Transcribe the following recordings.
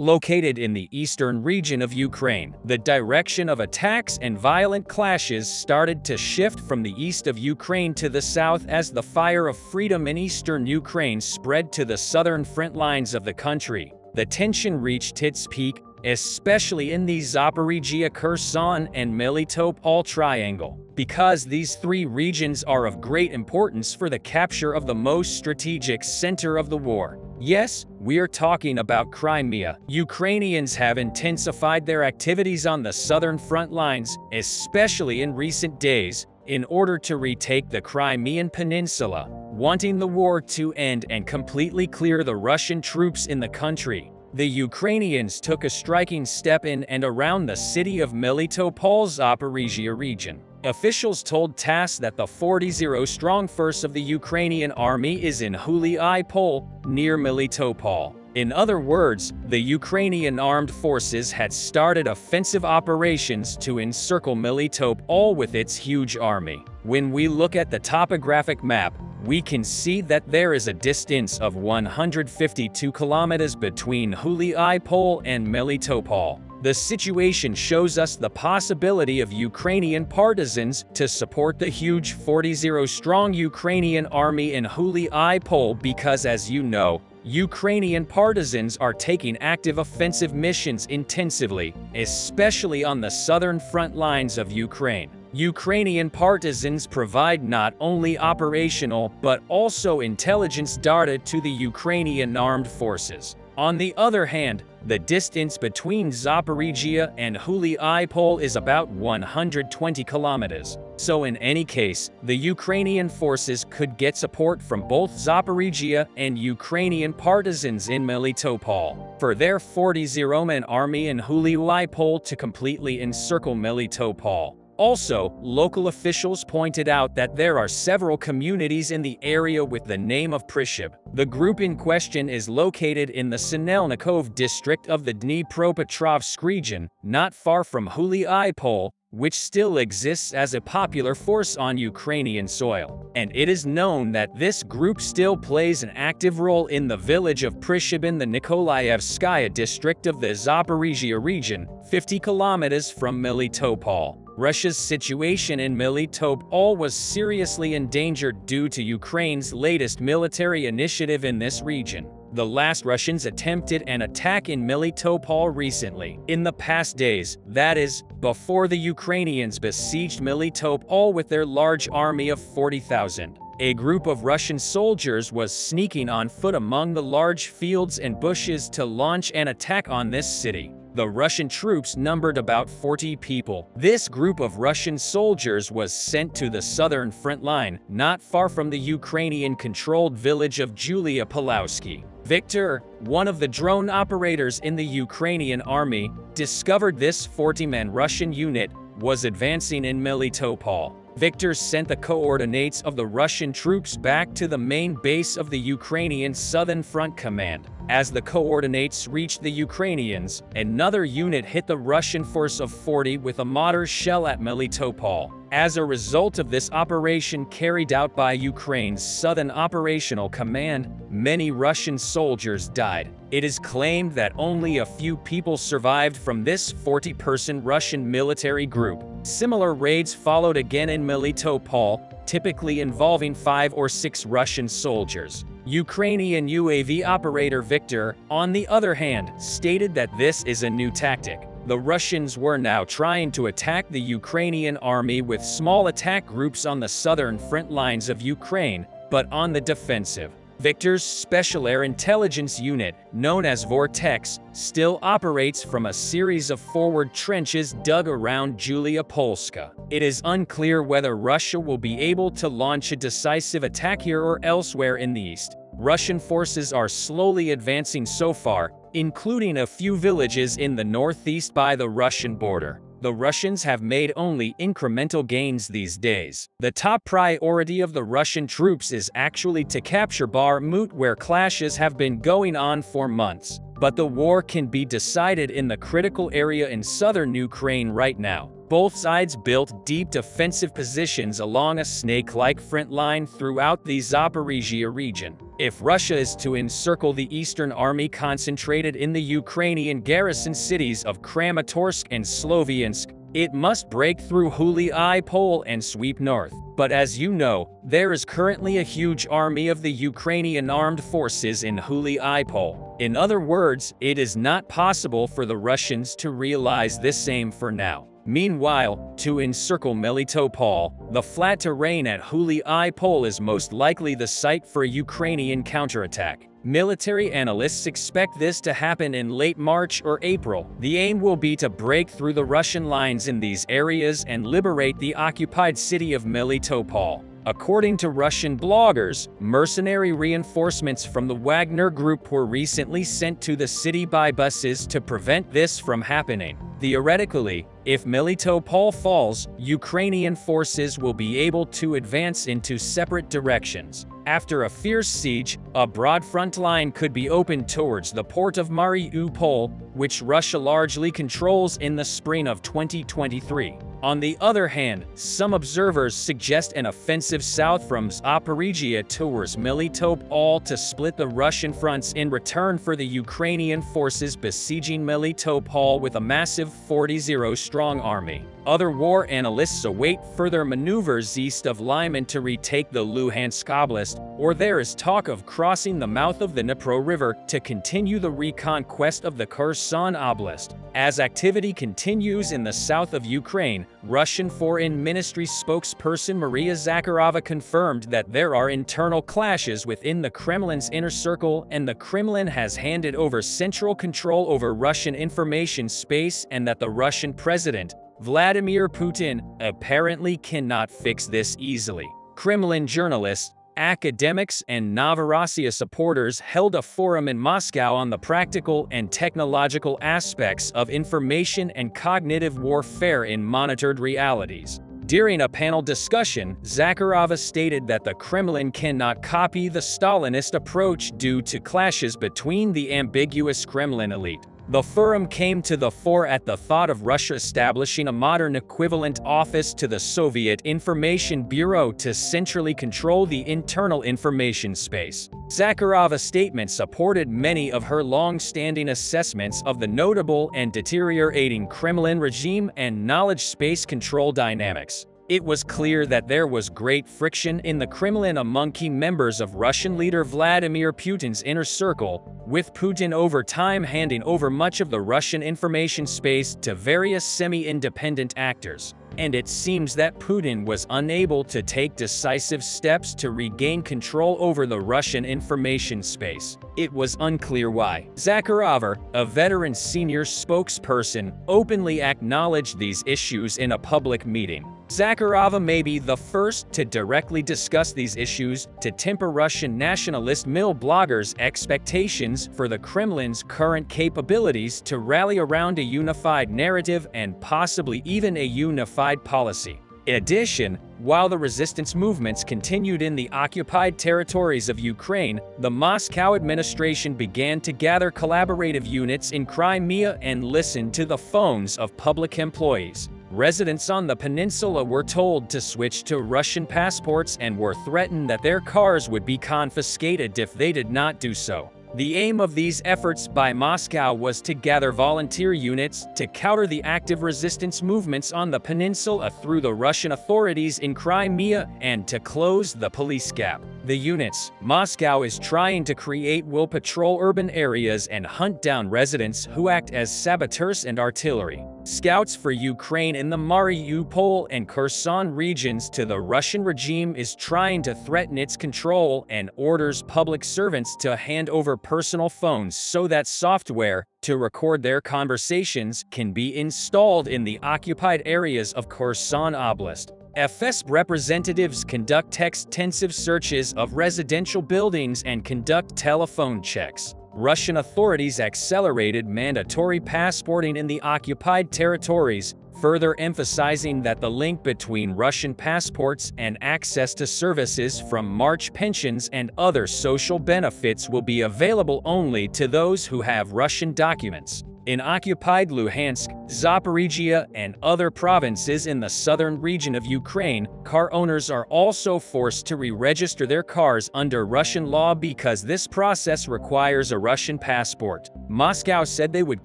located in the eastern region of Ukraine. The direction of attacks and violent clashes started to shift from the east of Ukraine to the south as the fire of freedom in eastern Ukraine spread to the southern front lines of the country. The tension reached its peak, especially in the Zaporizhia, Kherson, and Melitopol triangle, because these three regions are of great importance for the capture of the most strategic center of the war. Yes, we're talking about Crimea. Ukrainians have intensified their activities on the southern front lines, especially in recent days, in order to retake the Crimean Peninsula, wanting the war to end and completely clear the Russian troops in the country. The Ukrainians took a striking step in and around the city of Melitopol's Zaporizhia region. Officials told TASS that the 40-strong force of the Ukrainian army is in Huliaipole, near Melitopol. In other words, the Ukrainian armed forces had started offensive operations to encircle Melitopol with its huge army. When we look at the topographic map, we can see that there is a distance of 152 kilometers between Huliaipole and Melitopol. The situation shows us the possibility of Ukrainian partisans to support the huge 40-strong Ukrainian army in Huliaipole because, as you know, Ukrainian partisans are taking active offensive missions intensively, especially on the southern front lines of Ukraine. Ukrainian partisans provide not only operational but also intelligence data to the Ukrainian armed forces. On the other hand, the distance between Zaporizhia and Huliaipole is about 120 kilometers. So in any case, the Ukrainian forces could get support from both Zaporizhia and Ukrainian partisans in Melitopol for their 40-man army in Huliaipole to completely encircle Melitopol. Also, local officials pointed out that there are several communities in the area with the name of Prishib. The group in question is located in the Sinelnikov district of the Dnipropetrovsk region, not far from Huliaipole, which still exists as a popular force on Ukrainian soil. And it is known that this group still plays an active role in the village of Prishib in the Nikolaevskaya district of the Zaporizhia region, 50 kilometers from Melitopol. Russia's situation in Melitopol was seriously endangered due to Ukraine's latest military initiative in this region. The last Russians attempted an attack in Melitopol recently. In the past days, that is, before the Ukrainians besieged Melitopol with their large army of 40,000. A group of Russian soldiers was sneaking on foot among the large fields and bushes to launch an attack on this city. The Russian troops numbered about 40 people. This group of Russian soldiers was sent to the southern front line, not far from the Ukrainian-controlled village of Julia Pulowski. Victor, one of the drone operators in the Ukrainian army, discovered this 40-man Russian unit was advancing in Melitopol. Victor sent the coordinates of the Russian troops back to the main base of the Ukrainian Southern Front Command. As the coordinates reached the Ukrainians, another unit hit the Russian force of 40 with a mortar shell at Melitopol. As a result of this operation carried out by Ukraine's Southern Operational Command, many Russian soldiers died. It is claimed that only a few people survived from this 40-person Russian military group. Similar raids followed again in Melitopol, typically involving 5 or 6 Russian soldiers. Ukrainian UAV operator Victor, on the other hand, stated that this is a new tactic. The Russians were now trying to attack the Ukrainian army with small attack groups on the southern front lines of Ukraine, but on the defensive. Victor's Special Air Intelligence Unit, known as Vortex, still operates from a series of forward trenches dug around Julia Polska. It is unclear whether Russia will be able to launch a decisive attack here or elsewhere in the east. Russian forces are slowly advancing so far, including a few villages in the northeast by the Russian border. The Russians have made only incremental gains these days. The top priority of the Russian troops is actually to capture Bakhmut, where clashes have been going on for months. But the war can be decided in the critical area in southern Ukraine right now. Both sides built deep defensive positions along a snake-like front line throughout the Zaporizhia region. If Russia is to encircle the Eastern Army concentrated in the Ukrainian garrison cities of Kramatorsk and Sloviansk, it must break through Huliaipole and sweep north. But as you know, there is currently a huge army of the Ukrainian armed forces in Huliaipole. In other words, it is not possible for the Russians to realize this aim for now. Meanwhile, to encircle Melitopol, the flat terrain at Huliaipole is most likely the site for a Ukrainian counterattack. Military analysts expect this to happen in late March or April. The aim will be to break through the Russian lines in these areas and liberate the occupied city of Melitopol. According to Russian bloggers, mercenary reinforcements from the Wagner Group were recently sent to the city by buses to prevent this from happening. Theoretically, if Melitopol falls, Ukrainian forces will be able to advance into separate directions. After a fierce siege, a broad front line could be opened towards the port of Mariupol, which Russia largely controls in the spring of 2023. On the other hand, some observers suggest an offensive south from Zaporizhia towards Melitopol to split the Russian fronts in return for the Ukrainian forces besieging Melitopol with a massive 40-strong army. Other war analysts await further maneuvers east of Lyman to retake the Luhansk Oblast, or there is talk of crossing the mouth of the Dnipro River to continue the reconquest of the Kherson Oblast. As activity continues in the south of Ukraine, Russian Foreign Ministry spokesperson Maria Zakharova confirmed that there are internal clashes within the Kremlin's inner circle and the Kremlin has handed over central control over Russian information space and that the Russian president, Vladimir Putin, apparently cannot fix this easily. Kremlin journalists, academics, and Novorossiya supporters held a forum in Moscow on the practical and technological aspects of information and cognitive warfare in monitored realities. During a panel discussion, Zakharova stated that the Kremlin cannot copy the Stalinist approach due to clashes between the ambiguous Kremlin elite. The forum came to the fore at the thought of Russia establishing a modern equivalent office to the Soviet Information Bureau to centrally control the internal information space. Zakharova's statement supported many of her long-standing assessments of the notable and deteriorating Kremlin regime and knowledge space control dynamics. It was clear that there was great friction in the Kremlin among key members of Russian leader Vladimir Putin's inner circle, with Putin over time handing over much of the Russian information space to various semi-independent actors. And it seems that Putin was unable to take decisive steps to regain control over the Russian information space. It was unclear why. Zakharova, a veteran senior spokesperson, openly acknowledged these issues in a public meeting. Zakharova may be the first to directly discuss these issues to temper Russian nationalist mill bloggers' expectations for the Kremlin's current capabilities to rally around a unified narrative and possibly even a unified policy. In addition, while the resistance movements continued in the occupied territories of Ukraine, the Moscow administration began to gather collaborative units in Crimea and listen to the phones of public employees. Residents on the peninsula were told to switch to Russian passports and were threatened that their cars would be confiscated if they did not do so. The aim of these efforts by Moscow was to gather volunteer units to counter the active resistance movements on the peninsula through the Russian authorities in Crimea and to close the police gap. The units Moscow is trying to create will patrol urban areas and hunt down residents who act as saboteurs and artillery. Scouts for Ukraine in the Mariupol and Kherson regions to the Russian regime is trying to threaten its control and orders public servants to hand over personal phones so that software to record their conversations can be installed in the occupied areas of Kherson Oblast. FS representatives conduct extensive searches of residential buildings and conduct telephone checks. Russian authorities accelerated mandatory passporting in the occupied territories, further emphasizing that the link between Russian passports and access to services from March pensions and other social benefits will be available only to those who have Russian documents. In occupied Luhansk, Zaporizhia, and other provinces in the southern region of Ukraine, car owners are also forced to re-register their cars under Russian law because this process requires a Russian passport. Moscow said they would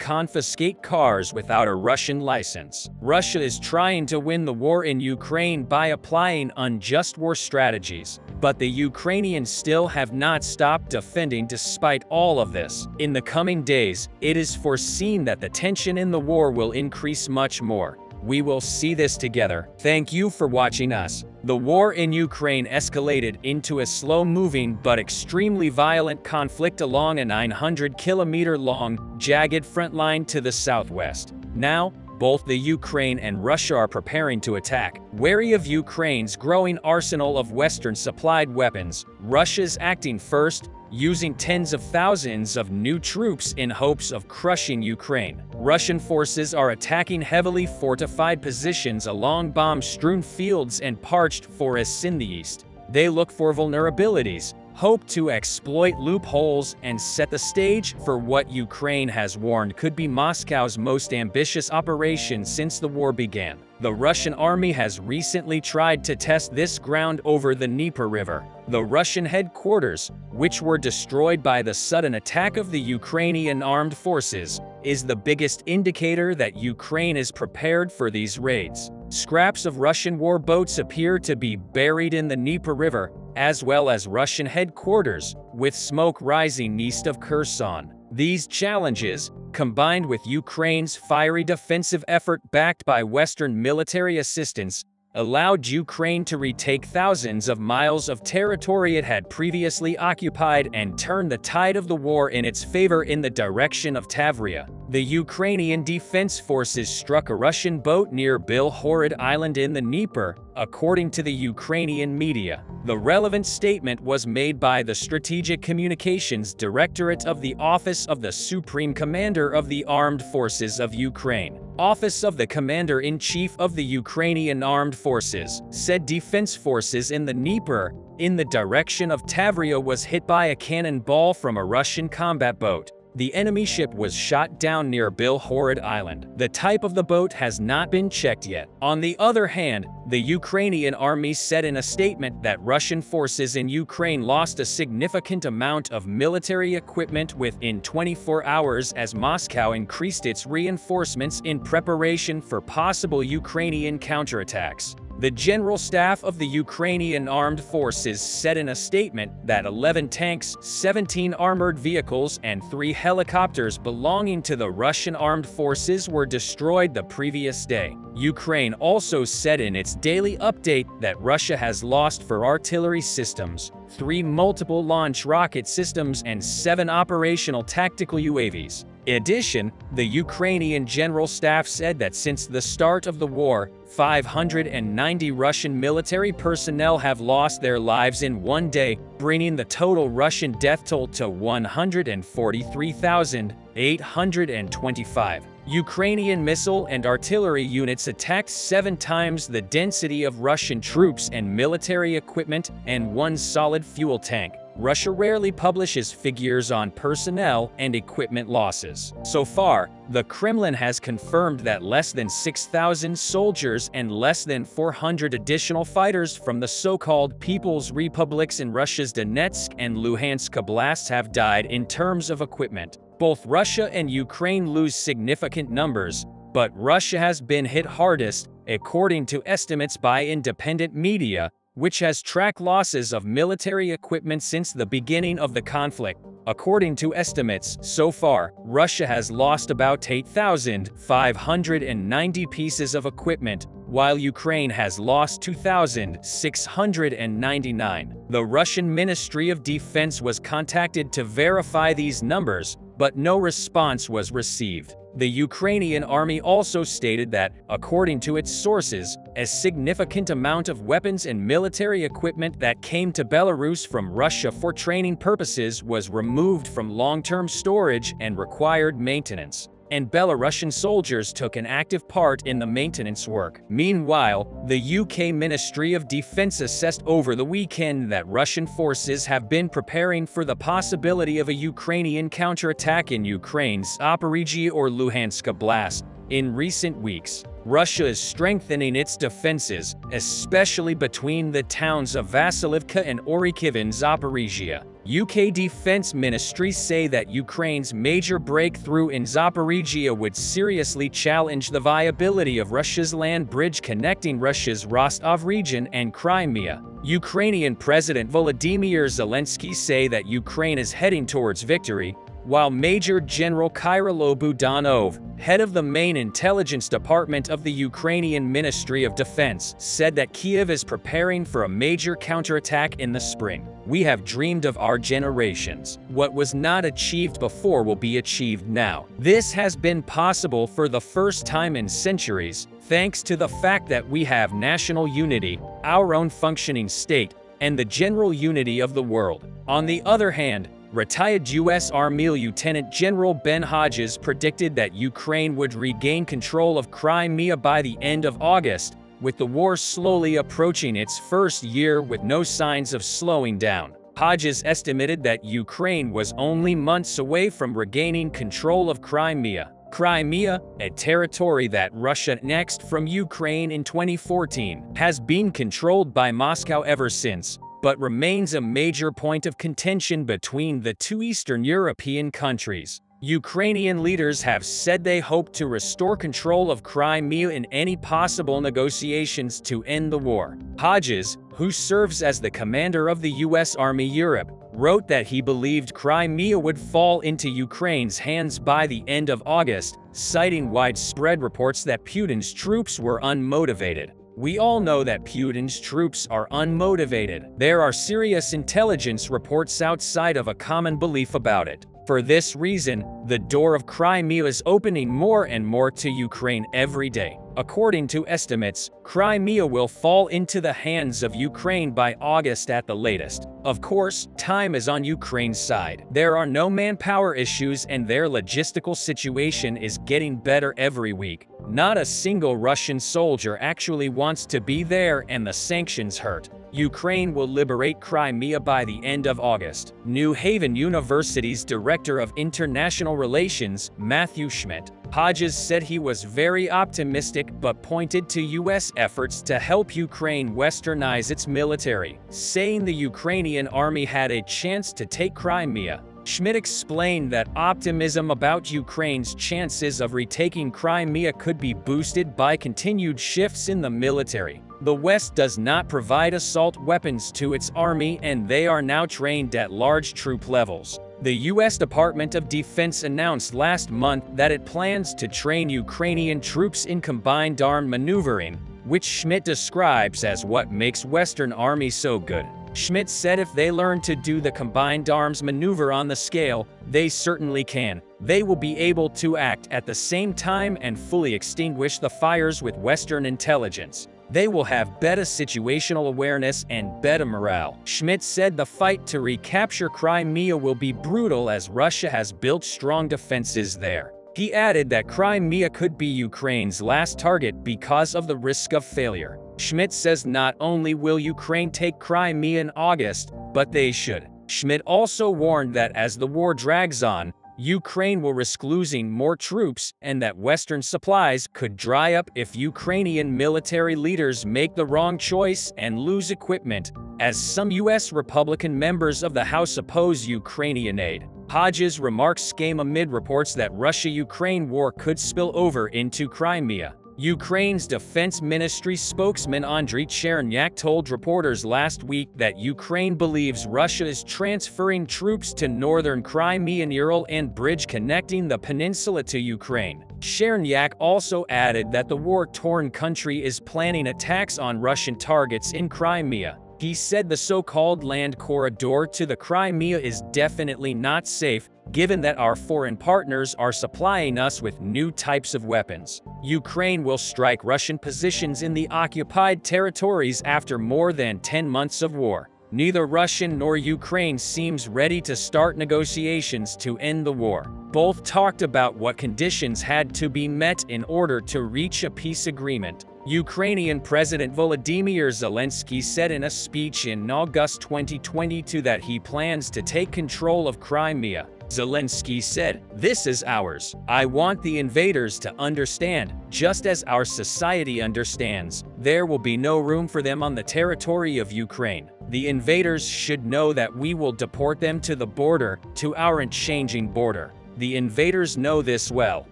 confiscate cars without a Russian license. Russia is trying to win the war in Ukraine by applying unjust war strategies, but the Ukrainians still have not stopped defending despite all of this. In the coming days, it is foreseen that the tension in the war will increase much more. We will see this together. Thank you for watching us. The war in Ukraine escalated into a slow-moving but extremely violent conflict along a 900-kilometer-long, jagged front line to the southwest. Now, both the Ukraine and Russia are preparing to attack. Wary of Ukraine's growing arsenal of Western-supplied weapons, Russia's acting first, using tens of thousands of new troops in hopes of crushing Ukraine. Russian forces are attacking heavily fortified positions along bomb-strewn fields and parched forests in the east. They look for vulnerabilities, hope to exploit loopholes, and set the stage for what Ukraine has warned could be Moscow's most ambitious operation since the war began. The Russian army has recently tried to test this ground over the Dnieper River. The Russian headquarters, which were destroyed by the sudden attack of the Ukrainian armed forces, is the biggest indicator that Ukraine is prepared for these raids. Scraps of Russian war boats appear to be buried in the Dnieper River, as well as Russian headquarters, with smoke rising east of Kherson. These challenges, combined with Ukraine's fiery defensive effort backed by Western military assistance, allowed Ukraine to retake thousands of miles of territory it had previously occupied and turn the tide of the war in its favor in the direction of Tavria. The Ukrainian Defense Forces struck a Russian boat near Belhorod Island in the Dnieper, according to the Ukrainian media. The relevant statement was made by the Strategic Communications Directorate of the Office of the Supreme Commander of the Armed Forces of Ukraine. Office of the Commander-in-Chief of the Ukrainian Armed Forces said defense forces in the Dnieper, in the direction of Tavria, was hit by a cannonball from a Russian combat boat. The enemy ship was shot down near Belhorod Island. The type of the boat has not been checked yet. On the other hand, the Ukrainian army said in a statement that Russian forces in Ukraine lost a significant amount of military equipment within 24 hours as Moscow increased its reinforcements in preparation for possible Ukrainian counterattacks. The General Staff of the Ukrainian Armed Forces said in a statement that 11 tanks, 17 armored vehicles, and 3 helicopters belonging to the Russian armed forces were destroyed the previous day. Ukraine also said in its daily update that Russia has lost 4 artillery systems, 3 multiple launch rocket systems, and 7 operational tactical UAVs. In addition, the Ukrainian General Staff said that since the start of the war, 590 Russian military personnel have lost their lives in one day, bringing the total Russian death toll to 143,825. Ukrainian missile and artillery units attacked 7 times the density of Russian troops and military equipment and 1 solid fuel tank. Russia rarely publishes figures on personnel and equipment losses. So far, the Kremlin has confirmed that less than 6,000 soldiers and less than 400 additional fighters from the so-called People's Republics in Russia's Donetsk and Luhansk oblasts have died in terms of equipment. Both Russia and Ukraine lose significant numbers, but Russia has been hit hardest, according to estimates by independent media, which has tracked losses of military equipment since the beginning of the conflict. According to estimates, so far, Russia has lost about 8,590 pieces of equipment, while Ukraine has lost 2,699. The Russian Ministry of Defense was contacted to verify these numbers, but no response was received. The Ukrainian army also stated that, according to its sources, a significant amount of weapons and military equipment that came to Belarus from Russia for training purposes was removed from long-term storage and required maintenance. and Belarusian soldiers took an active part in the maintenance work. Meanwhile, the UK Ministry of Defence assessed over the weekend that Russian forces have been preparing for the possibility of a Ukrainian counterattack in Ukraine's Zaporizhzhia or Luhansk oblast. In recent weeks, Russia is strengthening its defenses, especially between the towns of Vasilivka and Orikhiv in Zaporizhzhia. UK Defense Ministries say that Ukraine's major breakthrough in Zaporizhzhia would seriously challenge the viability of Russia's land bridge connecting Russia's Rostov region and Crimea. Ukrainian President Volodymyr Zelensky say that Ukraine is heading towards victory, while Major General Kyrylo Budanov, head of the main intelligence department of the Ukrainian Ministry of Defense, said that Kyiv is preparing for a major counterattack in the spring. "We have dreamed of our generations. What was not achieved before will be achieved now. This has been possible for the first time in centuries, thanks to the fact that we have national unity, our own functioning state, and the general unity of the world." On the other hand, retired U.S. Army Lieutenant General Ben Hodges predicted that Ukraine would regain control of Crimea by the end of August, with the war slowly approaching its first year with no signs of slowing down. Hodges estimated that Ukraine was only months away from regaining control of Crimea. Crimea, a territory that Russia annexed from Ukraine in 2014, has been controlled by Moscow ever since, but remains a major point of contention between the two Eastern European countries. Ukrainian leaders have said they hope to restore control of Crimea in any possible negotiations to end the war. Hodges, who serves as the commander of the U.S. Army Europe, wrote that he believed Crimea would fall into Ukraine's hands by the end of August, citing widespread reports that Putin's troops were unmotivated. "We all know that Putin's troops are unmotivated. There are serious intelligence reports outside of a common belief about it. For this reason, the door of Crimea is opening more and more to Ukraine every day." According to estimates, Crimea will fall into the hands of Ukraine by August at the latest. Of course, time is on Ukraine's side. There are no manpower issues and their logistical situation is getting better every week. Not a single Russian soldier actually wants to be there, and the sanctions hurt. Ukraine will liberate Crimea by the end of August. New Haven University's Director of International Relations, Matthew Schmidt, Hodges said he was very optimistic but pointed to U.S. efforts to help Ukraine westernize its military, saying the Ukrainian army had a chance to take Crimea. Schmidt explained that optimism about Ukraine's chances of retaking Crimea could be boosted by continued shifts in the military. The West does not provide assault weapons to its army, and they are now trained at large troop levels. The U.S. Department of Defense announced last month that it plans to train Ukrainian troops in combined armed maneuvering, which Schmidt describes as what makes Western armies so good. Schmidt said if they learn to do the combined arms maneuver on the scale, they certainly can. They will be able to act at the same time and fully extinguish the fires with Western intelligence. They will have better situational awareness and better morale. Schmidt said the fight to recapture Crimea will be brutal as Russia has built strong defenses there. He added that Crimea could be Ukraine's last target because of the risk of failure. Schmidt says not only will Ukraine take Crimea in August, but they should. Schmidt also warned that as the war drags on, Ukraine will risk losing more troops and that Western supplies could dry up if Ukrainian military leaders make the wrong choice and lose equipment, as some U.S. Republican members of the House oppose Ukrainian aid. Hodges' remarks came amid reports that Russia-Ukraine war could spill over into Crimea. Ukraine's defense ministry spokesman Andriy Chernyak told reporters last week that Ukraine believes Russia is transferring troops to northern Crimean Ural and bridge connecting the peninsula to Ukraine. Chernyak also added that the war-torn country is planning attacks on Russian targets in Crimea. He said the so-called land corridor to the Crimea is definitely not safe, given that our foreign partners are supplying us with new types of weapons. Ukraine will strike Russian positions in the occupied territories after more than 10 months of war. neither Russia nor Ukraine seems ready to start negotiations to end the war. Both talked about what conditions had to be met in order to reach a peace agreement. Ukrainian President Volodymyr Zelensky said in a speech in August 2022 that he plans to take control of Crimea. Zelensky said, "This is ours. I want the invaders to understand, just as our society understands, there will be no room for them on the territory of Ukraine. The invaders should know that we will deport them to the border, to our unchanging border. The invaders know this well."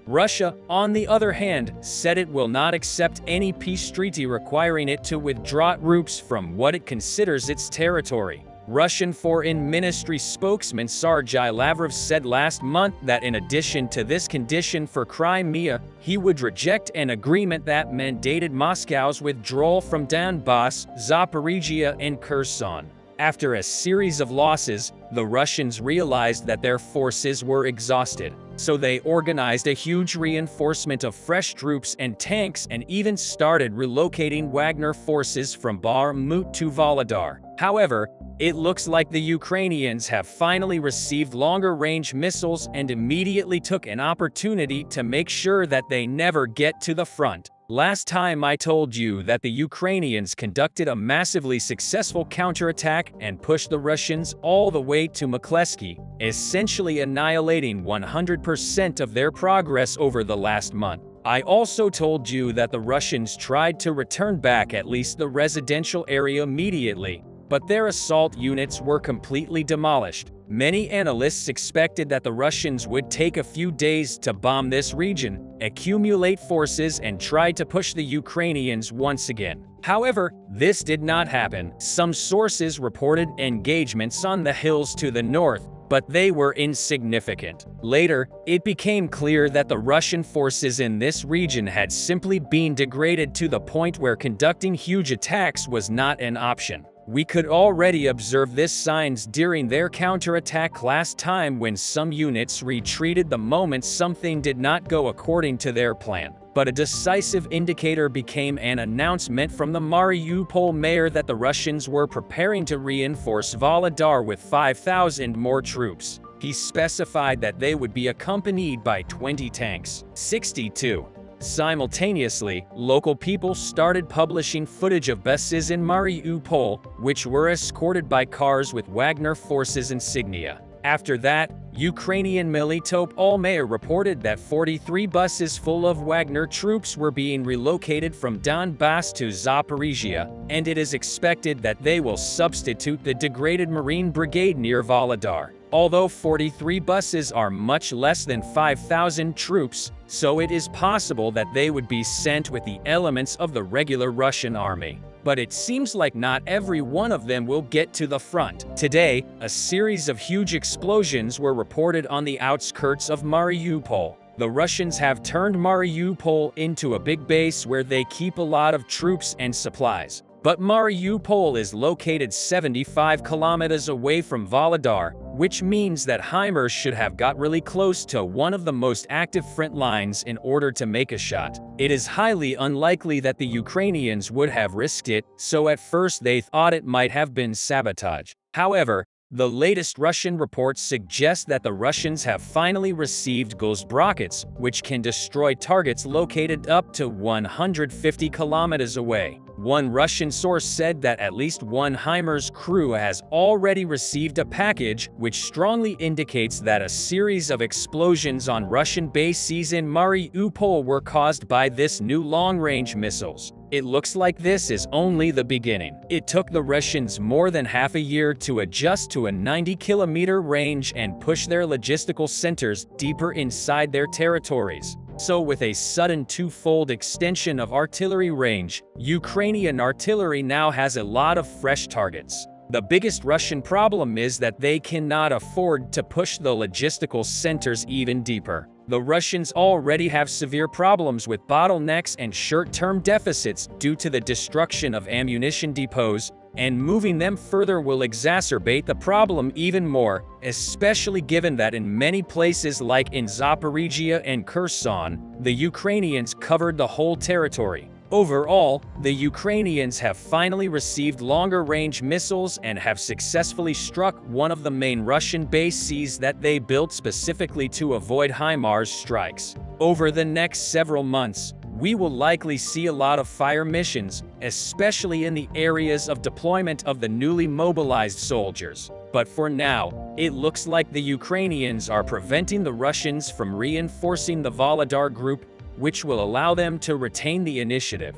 Russia, on the other hand, said it will not accept any peace treaty requiring it to withdraw troops from what it considers its territory. Russian Foreign Ministry spokesman Sergei Lavrov said last month that in addition to this condition for Crimea, he would reject an agreement that mandated Moscow's withdrawal from Donbass, Zaporizhia, and Kherson. After a series of losses, the Russians realized that their forces were exhausted, so they organized a huge reinforcement of fresh troops and tanks and even started relocating Wagner forces from Bakhmut to Volodar. However, it looks like the Ukrainians have finally received longer-range missiles and immediately took an opportunity to make sure that they never get to the front. Last time I told you that the Ukrainians conducted a massively successful counterattack and pushed the Russians all the way to Mykolaiv, essentially annihilating 100% of their progress over the last month. I also told you that the Russians tried to return back at least the residential area immediately, but their assault units were completely demolished. Many analysts expected that the Russians would take a few days to bomb this region, accumulate forces, and try to push the Ukrainians once again. However, this did not happen. Some sources reported engagements on the hills to the north, but they were insignificant. Later, it became clear that the Russian forces in this region had simply been degraded to the point where conducting huge attacks was not an option. We could already observe this signs during their counterattack last time when some units retreated the moment something did not go according to their plan. But a decisive indicator became an announcement from the Mariupol mayor that the Russians were preparing to reinforce Volodar with 5,000 more troops. He specified that they would be accompanied by 20 tanks. 62. Simultaneously, local people started publishing footage of buses in Mariupol, which were escorted by cars with Wagner forces insignia. After that, Ukrainian Melitopol mayor reported that 43 buses full of Wagner troops were being relocated from Donbass to Zaporizhia, and it is expected that they will substitute the degraded Marine Brigade near Volodar. Although 43 buses are much less than 5,000 troops, so it is possible that they would be sent with the elements of the regular Russian army. But it seems like not every one of them will get to the front. Today, a series of huge explosions were reported on the outskirts of Mariupol. The Russians have turned Mariupol into a big base where they keep a lot of troops and supplies. But Mariupol is located 75 kilometers away from Volodar, which means that HIMARS should have got really close to one of the most active front lines in order to make a shot. It is highly unlikely that the Ukrainians would have risked it, so at first they thought it might have been sabotage. However, the latest Russian reports suggest that the Russians have finally received Ghost rockets, which can destroy targets located up to 150 kilometers away. One Russian source said that at least one HIMARS crew has already received a package, which strongly indicates that a series of explosions on Russian bases in Mariupol were caused by this new long-range missiles. It looks like this is only the beginning. It took the Russians more than half a year to adjust to a 90-kilometer range and push their logistical centers deeper inside their territories. So with a sudden twofold extension of artillery range, Ukrainian artillery now has a lot of fresh targets. The biggest Russian problem is that they cannot afford to push the logistical centers even deeper. The Russians already have severe problems with bottlenecks and short-term deficits due to the destruction of ammunition depots, and moving them further will exacerbate the problem even more, especially given that in many places like in Zaporizhia and Kherson, the Ukrainians covered the whole territory. Overall, the Ukrainians have finally received longer-range missiles and have successfully struck one of the main Russian bases that they built specifically to avoid HIMARS strikes. Over the next several months, we will likely see a lot of fire missions, especially in the areas of deployment of the newly mobilized soldiers. But for now, it looks like the Ukrainians are preventing the Russians from reinforcing the Volodar group, which will allow them to retain the initiative.